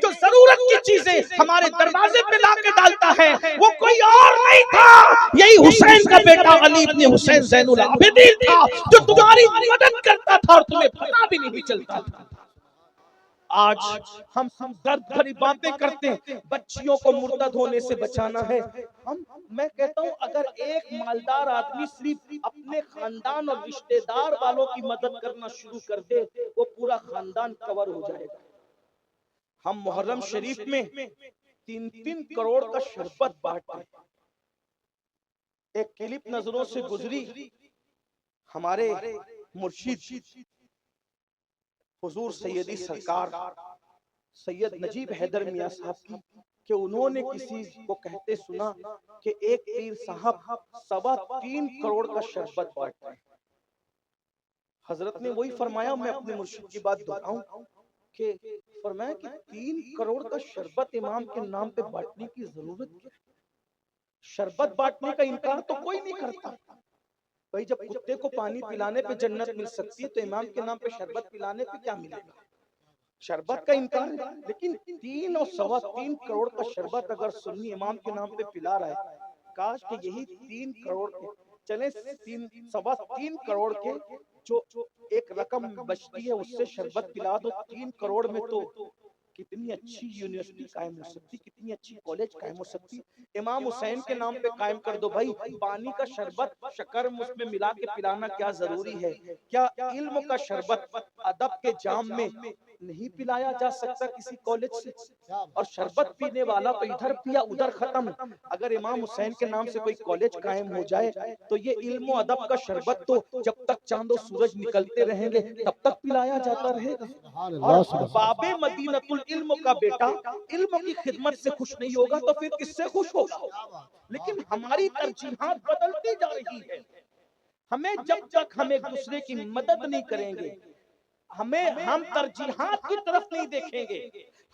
جو ضرورت کی چیزیں ہمارے دروازے پہ لا کے ڈالتا ہے وہ کوئی اور نہیں تھا، یہی حسین کا بیٹا علی ابن حسین زین العابدین تھا، جو تمہاری مدد کرتا تھا اور تمہیں پتہ بھی نہیں چلتا تھا۔ آج ہم درد بھری باتیں کرتے ہیں، بچیوں کو مرتد ہونے سے بچانا ہے۔ میں کہتا ہوں اگر ایک مالدار آدمی صرف اپنے خاندان اور رشتہ دار والوں کی مدد کرنا شروع کر دے وہ پورا خاندان کور ہو جائے گا۔ ہم محرم شریف میں 3 کروڑ کا شربت بانٹتے ہیں۔ ایک کلپ نظروں سے گزری، ہمارے مرشد حضور سیدی سرکار سید نجیب حیدر میاں صاحب کی، کہ انہوں نے کسی کو کہتے سنا کہ ایک پیر صاحب 3.25 کروڑ کا شربت بانٹتے ہیں۔ حضرت نے وہی فرمایا، میں اپنے مرشد کی بات دہراؤں کہ فرمایا کہ 3 کروڑ کا شربت امام کے نام پہ بانٹنے کی ضرورت کیا ہے؟ شربت بانٹنے کا انکار تو کوئی نہیں کرتا بھائی، جب کتے کو پانی پلانے پہ جنت مل سکتی ہے تو امام کے نام پہ شربت پلانے پہ کیا ملے گا؟ شربت کا انکار ہے، لیکن 3 اور 3.25 کروڑ کا شربت اگر سنی امام کے نام پہ پلا رہا ہے، کاش کہ یہی 3 کروڑ کے چلے 3.25 کروڑ کے جو ایک رقم بچتی ہے اس سے شربت پلا دو۔ 3 کروڑ میں تو کتنی اچھی یونیورسٹی قائم ہو سکتی، کتنی اچھی کالج قائم ہو سکتی۔ امام حسین کے نام پہ قائم کر دو بھائی، پانی کا شربت شکر اس میں ملا کے پلانا کیا ضروری ہے؟ کیا علم کا شربت ادب کے جام میں نہیں پلایا جا سکتا کسی کالج سے؟ اور شربت پینے والا تو ادھر پیا ادھر ختم۔ اگر امام حسین کے نام سے کوئی کالج قائم ہو جائے تو یہ علم و ادب کا شربت تو جب تک چاند و سورج نکلتے رہیں گے تب تک پلایا جاتا رہے گا۔ اور باب مدینۃ العلم کا بیٹا علم کی خدمت سے خوش نہیں ہوگا تو پھر کس سے خوش ہوگا؟ لیکن ہماری ترجیحات بدلتی جا رہی ہے۔ ہمیں جب تک ہم ایک دوسرے کی مدد نہیں کریں گے، ہم ترجیحات کی طرف نہیں دیکھیں گے،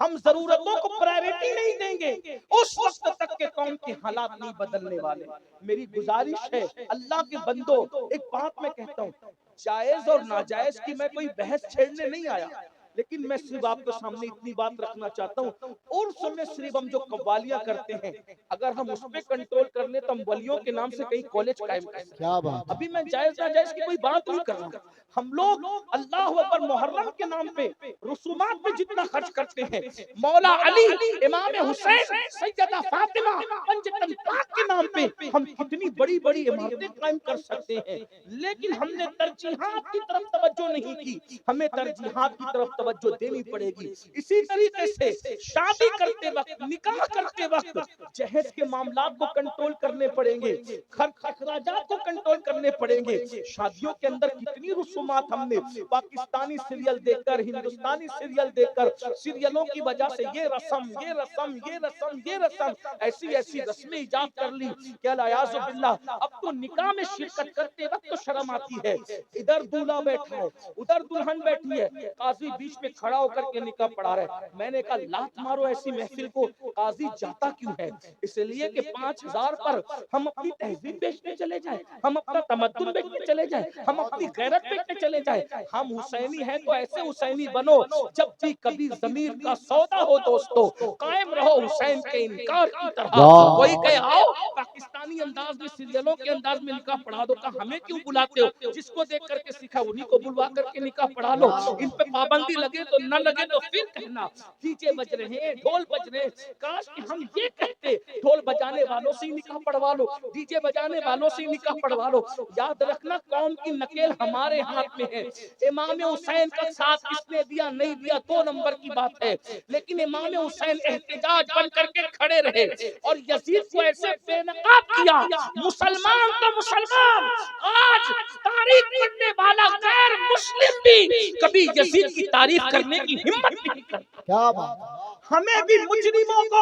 ہم ضرورتوں کو پرائیورٹی نہیں دیں گے، اس وقت تک کہ قوم کے حالات نہیں بدلنے والے۔ میری گزارش ہے اللہ کے بندو، ایک بات میں کہتا ہوں، جائز اور ناجائز کی میں کوئی بحث چھیڑنے نہیں آیا، لیکن میں صرف آپ کے سامنے اتنی بات رکھنا چاہتا ہوں، عرف میں صرف ہم جو قوالیاں کرتے ہیں اگر ہم اس پہ کنٹرول کر لیں تو ہم ولیوں کے نام سے کئی کالج قائم کر سکتے ہیں۔ ابھی میں جائز ناجائز کی کوئی بات نہیں کر رہا، ہم لوگ اللہ اکبر محرم کے نام پہ رسومات پہ جتنا خرچ کرتے ہیں، مولا علی، امام حسین، سیدہ فاطمہ، پنجتن پاک کے نام پہ ہم کتنی بڑی بڑی عمارتیں قائم کر سکتے ہیں، لیکن ہم نے ترجیحات کی طرف توجہ نہیں کی۔ ہمیں ترجیحات کی طرف توجہ دینی پڑے گی۔ اسی طریقے سے شادی کرتے وقت، نکاح کرتے وقت جہیز کے معاملات کو کنٹرول کرنے پڑیں گے، خرچ اخراجات کو کنٹرول کرنے پڑیں گے۔ شادیوں کے اندر کتنی رسومات ہم نے پاکستانی سیریل دیکھ کر، ہندوستانی سیریل دیکھ کر، سیریلوں کی وجہ سے یہ رسم، یہ رسم، یہ رسم، یہ رسم، ایسی ایسی رسمیں ایجاد کر لی کہ الیاذ باللہ اب تو نکاح میں شرکت کرتے وقت تو شرم آتی ہے۔ ادھر دولہا بیٹھا ہے، ادھر دلہن بیٹھی ہے، قاضی بیچ میں کھڑا ہو کر کے نکاح پڑھا رہا ہے۔ میں نے کہا لات مارو ایسی محفل کو، قاضی جاتا کیوں ہے؟ اس لیے کہ 5,000 پر ہم اپنی تہذیب بیچنے چلے جائیں، ہم اپنا تمدن بیچنے چلے جائیں، ہم اپنی غیرت بیچنے چلے جائیں۔ ہم حسینی ہیں تو ایسے حسینی بنو جب بھی کبھی ضمیر کا سودا ہو دوستو، قائم رہو حسین کے انکار کی طرح۔ کوئی کہے آؤ پاکستانی انداز میں سیریلوں کے انداز میں نکاح پڑھا دو، کہا ہمیں کیوں بلاتے ہو؟ جس کو دیکھ کر کے سیکھا انہی کو بلوا کر کے نکاح پڑھا لو، ان پہ پابندی لگے تو نہ لگے تو پھر کہنا ڈی جے بج رہے ہیں، ڈھول بج رہے ہیں۔ کاش کہ ہم یہ کہتے ڈھول بجانے والوں سے نکاح پڑھوا لو، ڈی جے بجانے والوں سے نکاح پڑھوا لو۔ یاد رکھنا قوم کی نکیل ہمارے ہاتھ میں ہے۔ امام حسین کا ساتھ کس نے دیا نہیں دیا 2 نمبر کی بات ہے، لیکن امام حسین احتجاج بن کر کے کھڑے رہے اور یزید کو ایسے بے نقاب کیا۔ مسلمان تو مسلمان، آج تاریخ پڑھنے والا غیر مسلم بھی کبھی یزید کی تعریف کرنے کی ہمت نہیں کرتا۔ کیا بات! ہمیں بھی مجرموں کو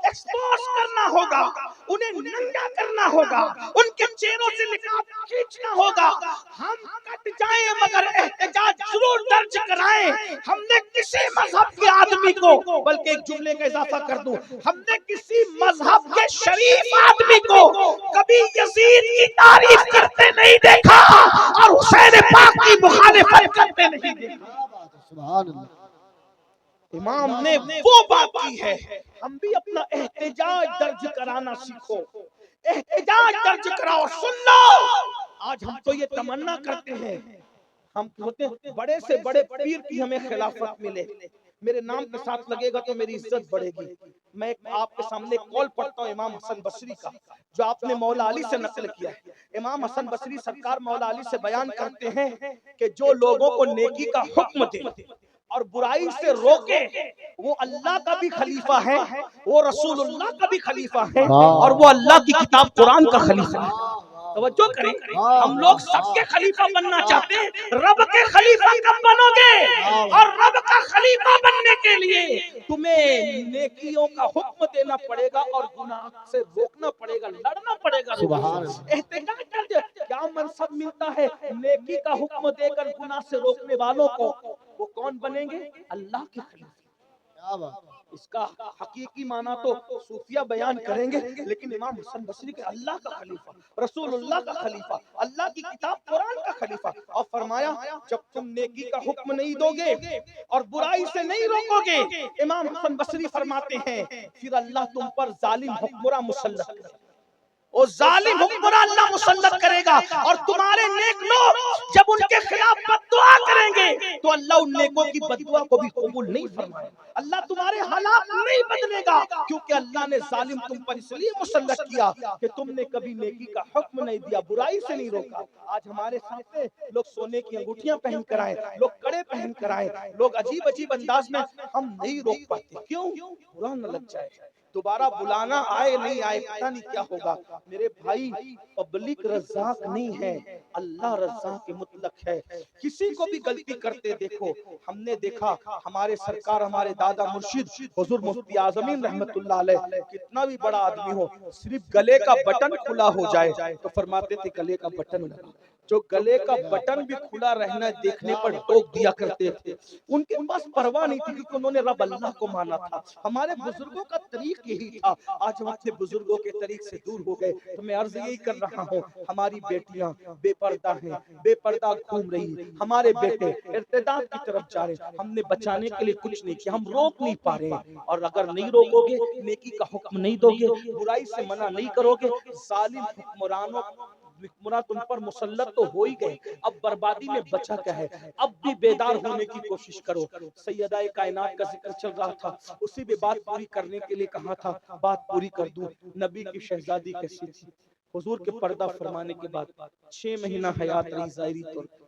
ایکسپوز کرنا ہوگا، انہیں ننگا کرنا ہوگا، ان کے چہروں سے نقاب کھینچنا ہوگا۔ ہم کٹ جائیں مگر احتجاج ضرور درج کرائیں۔ ہم نے کسی مذہب کے آدمی کو، بلکہ ایک جملے کا اضافہ کر دوں، ہم نے کسی مذہب کے شریف آدمی کو کبھی یزید کی تعریف کرتے نہیں دیکھا اور حسین پاک کی مخالفت کرتے نہیں دیکھا۔ سبحان اللہ۔ امام نے وہ بات کی ہے، ہم بھی اپنا احتجاج درج کرانا سیکھو، احتجاج درج کراؤ، سن لو۔ آج ہم تو یہ تمنا کرتے ہیں، ہم ہوتے ہیں بڑے سے بڑے پیر کی ہمیں خلافت ملے، میرے نام کے ساتھ لگے گا تو میری عزت بڑھے گی۔ میں آپ کے سامنے قول پڑھتا ہوں امام حسن بصری کا، جو آپ نے مولا علی سے نقل کیا ہے۔ امام حسن بصری سرکار مولا علی سے بیان کرتے ہیں کہ جو لوگوں کو نیکی کا حکم دے اور برائی سے روکے، وہ اللہ کا بھی خلیفہ ہے، وہ رسول اللہ کا بھی خلیفہ ہے، اور وہ اللہ کی کتاب قرآن کا خلیفہ ہے۔ توجہ کریں، ہم لوگ سب کے خلیفہ بننا چاہتے ہیں، رب کے خلیفہ کب بنو گے؟ اور رب کا خلیفہ بننے کے لیے تمہیں نیکیوں کا حکم دینا پڑے گا اور گناہ سے روکنا پڑے گا، لڑنا پڑے گا، احتجاج کر۔ کیا منصب ملتا ہے نیکی کا حکم دے کر گناہ سے روکنے والوں کو؟ وہ کون بنیں گے؟ اللہ کے خلیفہ۔ اس کا حقیقی معنی تو صوفیہ بیان کریں گے، لیکن امام حسن بصری کے اللہ کا خلیفہ، رسول اللہ کا خلیفہ، اللہ کی کتاب قرآن کا خلیفہ، اور فرمایا جب تم نیکی کا حکم نہیں دو گے اور برائی سے نہیں روکو گے، امام حسن بصری فرماتے ہیں پھر اللہ تم پر ظالم حکمراں مسلط کرے گا، وہ ظالم حکمراں اللہ مسلط کرے گا، اور تمہارے نیک لوگ جب ان کے خلاف بد دعا کریں گے تو اللہ ان نیکوں کی بد دعا کو بھی قبول نہیں فرمائے گا، اللہ تمہارے حالات نہیں بدلے گا، کیونکہ اللہ نے ظالم تم پر اس لیے مسلط کیا کہ تم نے کبھی نیکی کا حکم نہیں دیا، برائی سے نہیں روکا۔ آج ہمارے سامنے لوگ سونے کی انگوٹھیاں پہن کر آئے، لوگ کڑے پہن کر آئے، لوگ عجیب عجیب انداز میں، ہم نہیں روک پاتے، کیوں؟ برا نہ لگ جائے، دوبارہ بلانا آئے نہیں آئے پتہ نہیں کیا ہوگا۔ میرے بھائی، پبلک رزاق نہیں ہے، اللہ رزاق مطلق ہے، کسی کو بھی غلطی کرتے دیکھو۔ ہم نے دیکھا ہمارے سرکار، ہمارے دادا مرشد حضور مفتی اعظمین رحمت اللہ علیہ، کتنا بھی بڑا آدمی ہو، صرف گلے کا بٹن کھلا ہو جائے تو فرماتے تھے گلے کا بٹن لگا، جو گلے کا بٹن بھی کھلا رہنا دیکھنے پر ٹوک دیا کرتے تھے، ان کے پاس پرواہ نہیں تھی، کیونکہ انہوں نے رب اللہ کو مانا تھا۔ ہمارے بزرگوں کا طریق یہی تھا، آج ہم اپنے بزرگوں کے طریق سے دور ہو گئے، تو میں عرض یہی کر رہا ہوں، ہماری بیٹیاں بے پردہ ہیں، بے پردہ گھوم رہی، ہمارے بیٹے ارتداد کی طرف جا رہے، ہم نے بچانے کے لیے کچھ نہیں کیا، ہم روک نہیں پا رہے ہیں، اور اگر نہیں روکو گے، نیکی کا حکم نہیں دو گے، برائی سے منع نہیں کرو گے، ظالم حکمراں تم پر مسلط تو ہو ہی گئے، اب بربادی میں بچا کیا ہے؟ اب بھی بیدار ہونے کی کوشش کرو۔ سیدہ کائنات کا ذکر چل رہا تھا، اسی بھی بات پوری کرنے کے لیے کہا تھا، بات پوری کر دوں۔ نبی کی شہزادی کیسی تھی؟ حضور کے پردہ فرمانے کے بعد 6 مہینہ حیات رہی ظاہری طور پر،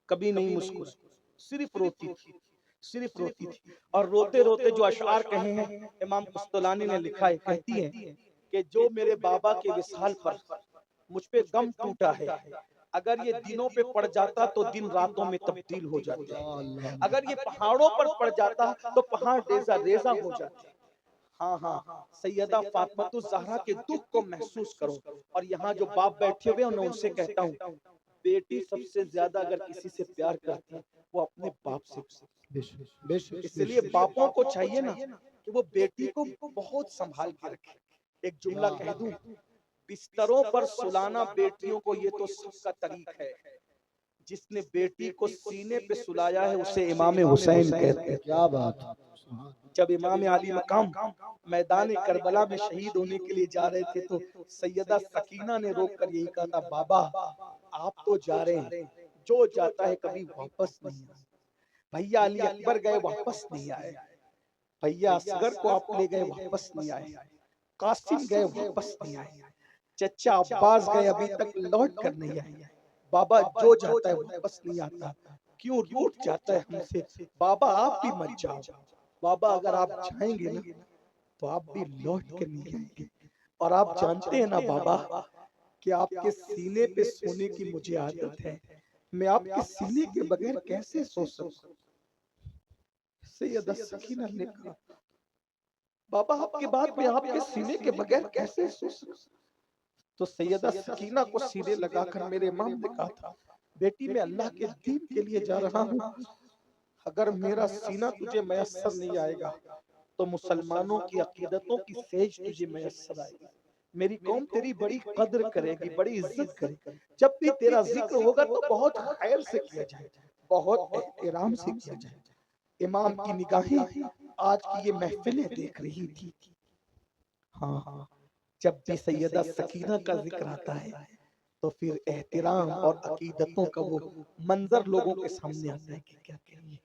کبھی نہیں مسکرائی، صرف روتی تھی، صرف روتی تھی، اور روتے روتے جو اشعار کہے ہیں امام قسطلانی نے لکھا ہے، کہتی ہیں کہ جو میرے بابا کے وصال پر مجھ پہ غم ٹوٹا ہے، اگر یہ دنوں پہ پڑ جاتا تو دن راتوں میں تبدیل ہو جاتے، اگر یہ پہاڑوں پر پڑ جاتا تو پہاڑ ریزہ ریزہ ہو جاتے۔ ہاں ہاں، سیدہ فاطمہ الزہرا کے دکھ کو محسوس کرو، اور یہاں جو باپ بیٹھے ہوئے ان سے کہتا ہوں، بیٹی سب سے زیادہ اگر کسی سے پیار کرتی ہے وہ اپنے باپ سے، اس لیے باپوں کو چاہیے نا کہ وہ بیٹی کو بہت سنبھال کے رکھے۔ ایک جملہ کہہ دوں، بستروں پر سلانا بیٹیوں کو یہ تو سب کا طریق ہے، جس نے بیٹی کو سینے پہ سلایا ہے اسے امام حسین کہتے ہیں۔ کیا بات! جب امام علی مقام میدان کربلا میں شہید ہونے کے لیے جا رہے تھے تو سیدہ سکینہ نے روک کر یہی کہا تھا، بابا آپ تو جا رہے ہیں، جو جاتا ہے کبھی واپس نہیں آتا۔ بھیا علی اکبر گئے واپس نہیں آئے، بھیا اصغر کو آپ لے گئے واپس نہیں آئے، قاسم گئے واپس نہیں آئے، چچا عباس گئے ابھی تک لوٹ کر نہیں آئے۔ بابا جو جاتا ہے واپس نہیں آتا، کیوں روٹ جاتا ہے ہم سے؟ بابا آپ بھی مت جاؤ، بابا اگر آپ جائیں گے نا تو آپ بھی لوٹ کے نہیں آئیں گے، اور آپ جانتے ہیں نا بابا کہ آپ کے سینے پہ سونے کی مجھے عادت ہے، میں آپ کے سینے کے بغیر کیسے سو سکوں؟ سیدہ سکینہ نے کہا، بابا آپ کے بعد میں آپ کے سینے کے بغیر کیسے سو سکوں؟ تو سیدہ سکینہ کو سینے لگا کر میرے امام نے کہا تھا، بیٹی میں اللہ کے دین کے لیے جا رہا ہوں، اگر میرا سینہ تجھے میسر نہیں آئے گا تو مسلمانوں کی عقیدتوں کی سیج تجھے میسر آئے گی، میری قوم تیری بڑی قدر کرے گی، بڑی عزت کرے گی، جب بھی تیرا ذکر ہوگا تو بہت خیر سے کیا جائے، بہت احترام سے کیا جائے۔ امام کی نگاہیں آج کی یہ محفلیں دیکھ رہی تھی. ہاں، جب بھی سیدہ سکینہ کا ذکر آتا ہے تو پھر احترام اور عقیدتوں کا وہ منظر لوگوں کے سامنے آتا ہے کہ کیا کہیے.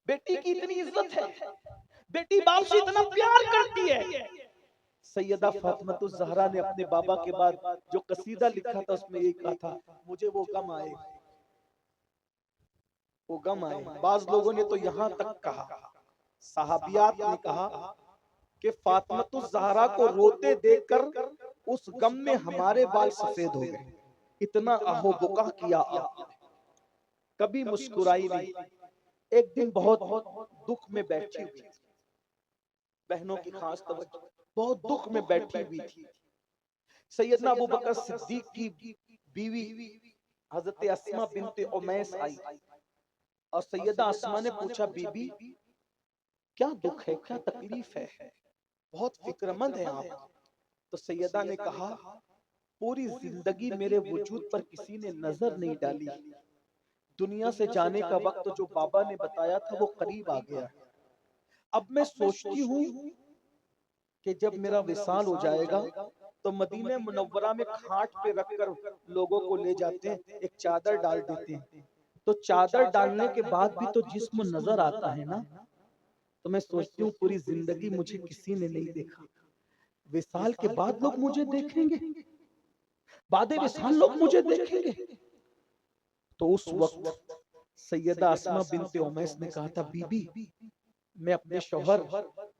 بیٹی کی اتنی عزت ہے، بیٹی باپ سے اتنا پیار کرتی ہے. سیدہ فاطمہ الزہرا نے اپنے بابا کے بعد جو قصیدہ لکھا تھا اس میں یہ کہا تھا، مجھے وہ غم آئے، وہ غم آئے. بعض لوگوں نے تو یہاں تک کہا، صحابیات نے کہا کہ فاطمہ الزہرا کو روتے دیکھ کر اس غم میں ہمارے بال سفید ہو گئے. اتنا آہو بکا کیا آپ نے، کبھی مسکرائی نہیں. ایک دن بہت دکھ میں بیٹھی ہوئی تھی، بہنوں کی خاص توجہ، بہت دکھ میں بیٹھی ہوئی تھی. سیدنا ابو بکر صدیق کی بیوی حضرت اسماء بنت امیس آئی اور سیدہ اسماء نے پوچھا، بی بی کیا دکھ ہے، کیا تکلیف ہے، بہت فکر مند ہیں آپ. تو سیدہ نے کہا، پوری زندگی میرے وجود پر کسی نے نظر نہیں ڈالی، دنیا سے جانے کا وقت جو بابا نے بتایا تھا وہ قریب آ گیا ہے. اب میں سوچتی ہوں کہ جب میرا وصال ہو جائے گا تو مدینہ منورہ میں کھاٹ پہ رکھ کر لوگوں کو لے جاتے ہیں، ایک چادر ڈال دیتے ہیں. تو چادر ڈالنے کے بعد بھی تو جسم نظر آتا ہے نا. تو میں سوچتی ہوں پوری زندگی مجھے کسی نے نہیں دیکھا، وصال کے بعد لوگ مجھے دیکھیں گے، بعد وصال لوگ مجھے دیکھیں گے. تو اس وقت سیدہ اسماء بنت امیس نے کہا تھا، بی بی میں اپنے شوہر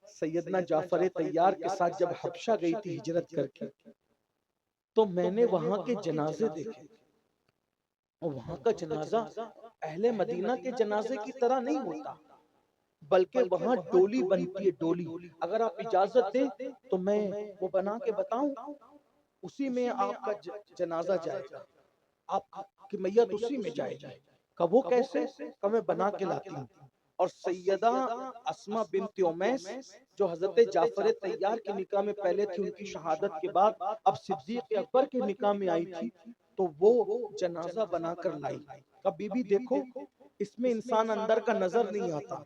سیدنا جعفر طیار کے ساتھ جب حبشہ گئی تھی ہجرت کر کے، تو میں نے وہاں کے جنازے دیکھے، اور وہاں کا جنازہ اہل مدینہ کے جنازے کی طرح نہیں ہوتا، بلکہ وہاں ڈولی بنتی ہے. ڈولی اگر آپ اجازت دیں تو میں وہ بنا کے بتاؤں، اسی میں آپ کا جنازہ جائے گا، آپ کی میت اسی میں جائے گی. کہ وہ کیسے، کہ میں بنا کے لاتی ہوں. اور سیدہ اسماء بنت امیس جو حضرت جعفر طیار کے نکاح میں پہلے تھی، ان کی شہادت کے بعد اب صدیق اکبر کے نکاح میں آئی تھی، تو وہ جنازہ بنا کر لائی. کہ بی بی دیکھو اس میں انسان اندر کا نظر نہیں آتا.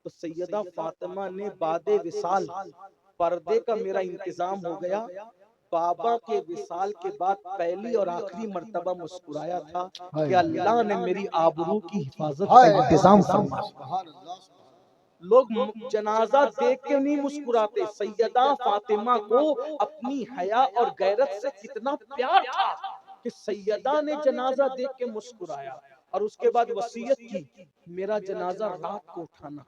تو سیدہ فاطمہ نے بعد وصال پردے کا میرا انتظام ہو گیا، بابا کے وصال کے بعد پہلی اور آخری مرتبہ مسکرایا تھا کہ اللہ نے میری آبرو کی حفاظت کا انتظام فرمایا. لوگ جنازہ دیکھ کے نہیں مسکراتے، سیدہ فاطمہ کو اپنی حیا اور غیرت سے کتنا پیار تھا کہ سیدہ نے جنازہ دیکھ کے مسکرایا، اور اس کے بعد وصیت کی، میرا جنازہ رات کو اٹھانا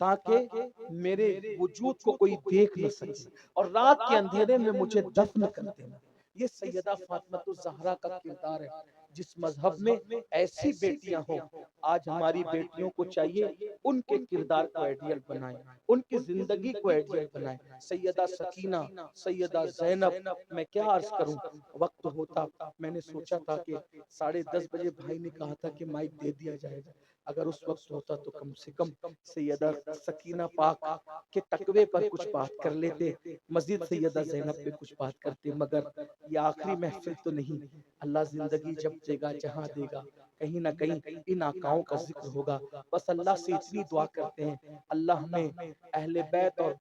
تاکہ میرے وجود کو کوئی دیکھ نہ سکے، اور رات کے اندھیرے میں مجھے دفن کر دینا. یہ سیدہ فاطمہ الزہرا کا کردار ہے. جس مذہب میں ایسی بیٹیاں ہوں، آج ہماری بیٹیوں کو چاہیے ان کے کردار کو آئیڈیل بنائیں، ان کی زندگی کو آئیڈیل بنائیں. سیدہ سکینہ، سیدہ زینب، میں کیا عرض کروں، وقت ہوتا میں نے سوچا تھا کہ 10:30 بجے بھائی نے کہا تھا کہ مائک دے دیا جائے گا، اگر اس وقت ہوتا تو کم سے کم سیدہ سکینہ پاک کے تقوی پر کچھ بات کر لیتے، مزید سیدہ زینب پہ کچھ بات کرتے. مگر یہ آخری محفل تو نہیں، اللہ زندگی جب دے گا، جہاں دے گا، کہیں نہ کہیں ان آقاؤں کا ذکر ہوگا. بس اللہ سے اتنی دعا کرتے ہیں، اللہ ہمیں اہل بیت اور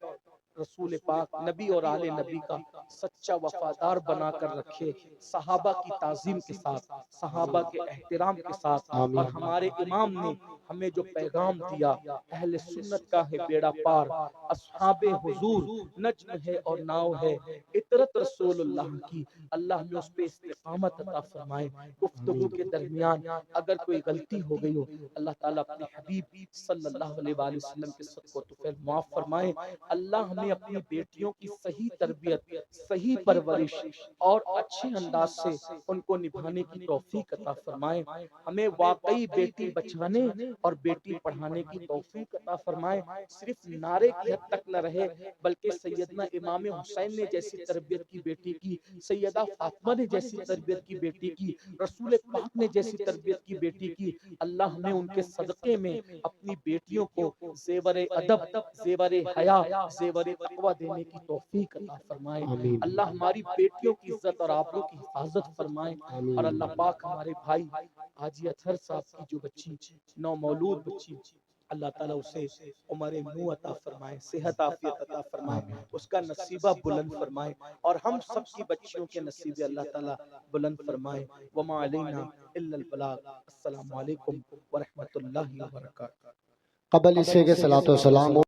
رسول پاک نبی اور آل نبی کا سچا وفادار بنا کر رکھے، صحابہ کی تعظیم کے ساتھ، صحابہ کے احترام کے ساتھ. اور ہمارے امام نے ہمیں جو پیغام دیا، اہل سنت کا ہے بیڑا پار، اصحاب حضور نجم ہے اور ناؤ ہے، اطرت رسول اللہ کی، اللہ ہمیں اس پہ استقامت عطا فرمائے. گفتگو کے درمیان اگر کوئی غلطی ہو گئی ہو، اللہ تعالیٰ اپنے حبیب صلی اللہ علیہ وآلہ وسلم کے صدقہ تو پھر معاف فرمائے. اللہ ہمیں اپنی بیٹیوں کی صحیح تربیت، صحیح پرورش اور اچھے انداز سے ان کو نبھانے کی توفیق عطا فرمائے. ہمیں واقعی بیٹی بچانے اور بیٹی پڑھانے کی توفیق عطا فرمائے. صرف نعرے کی حد تک نہ رہے، بلکہ سیدنا امام حسین نے جیسی تربیت کی بیٹی کی، سیدہ فاطمہ نے جیسی تربیت کی بیٹی کی، رسول پاک نے جیسی تربیت کی بیٹی کی، اللہ ہمیں ان کے صدقے میں اپنی بیٹیوں کو زیور ادب، زیور حیا، زیور تقوی دینے کی توفیق عطا فرمائے. اللہ ہماری بیٹیوں کی عزت اور آبرو کی حفاظت فرمائے. اور اللہ پاک ہمارے بھائی حاجی اطہر صاحب کی جو بچی نو مولود بچی، اللہ تعالیٰ اسے عمر نو عطا فرمائے، صحت عافیت عطا فرمائے، اس کا نصیبہ بلند فرمائے، اور ہم سب کی بچیوں کے نصیبے اللہ تعالیٰ بلند فرمائے۔ وما علینا الا البلاغ۔ السلام علیکم ورحمۃ اللہ وبرکاتہ۔ قبل اس کے صلاۃ و سلام